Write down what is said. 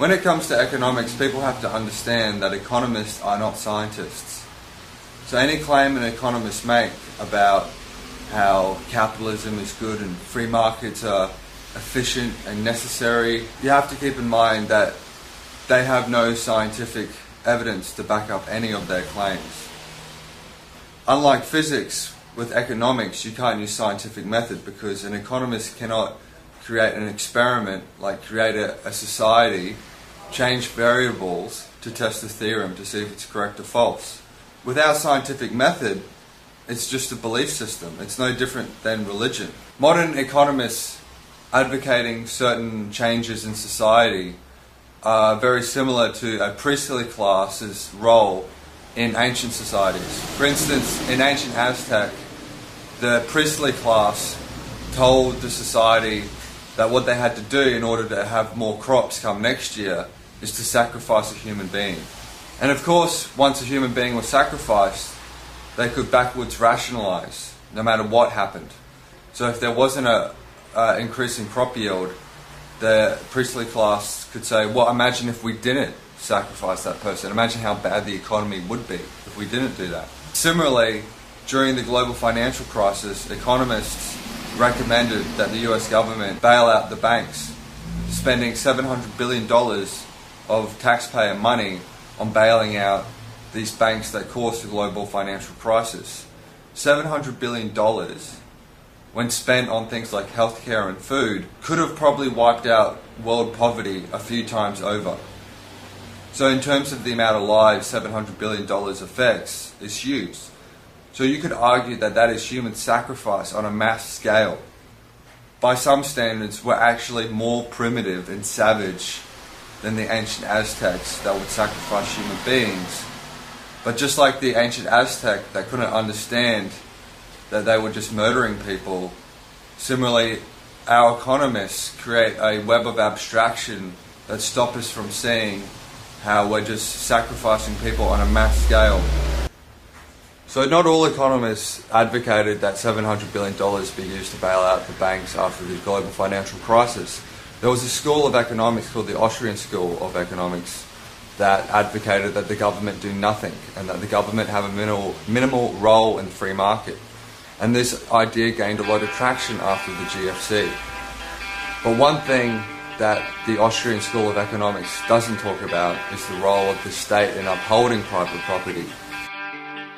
When it comes to economics, people have to understand that economists are not scientists. So any claim an economist make about how capitalism is good and free markets are efficient and necessary, you have to keep in mind that they have no scientific evidence to back up any of their claims. Unlike physics, with economics you can't use scientific method because an economist cannot create an experiment, like create a society, change variables to test the theorem to see if it's correct or false. Without scientific method, it's just a belief system. It's no different than religion. Modern economists advocating certain changes in society are very similar to a priestly class's role in ancient societies. For instance, in ancient Aztec, the priestly class told the society that what they had to do in order to have more crops come next year is to sacrifice a human being. And of course, once a human being was sacrificed, they could backwards rationalize no matter what happened. So if there wasn't a increase in crop yield, the priestly class could say, well, imagine if we didn't sacrifice that person. Imagine how bad the economy would be if we didn't do that. Similarly, during the global financial crisis, economists recommended that the US government bail out the banks, spending $700 billion of taxpayer money on bailing out these banks that caused the global financial crisis. $700 billion, when spent on things like healthcare and food, could have probably wiped out world poverty a few times over. So in terms of the amount of lives $700 billion affects, is huge. So you could argue that that is human sacrifice on a mass scale. By some standards, we're actually more primitive and savage than the ancient Aztecs that would sacrifice human beings. But just like the ancient Aztec that couldn't understand that they were just murdering people, similarly, our economists create a web of abstraction that stop us from seeing how we're just sacrificing people on a mass scale. So not all economists advocated that $700 billion be used to bail out the banks after the global financial crisis. There was a school of economics called the Austrian School of Economics that advocated that the government do nothing and that the government have a minimal role in the free market. And this idea gained a lot of traction after the GFC. But one thing that the Austrian School of Economics doesn't talk about is the role of the state in upholding private property.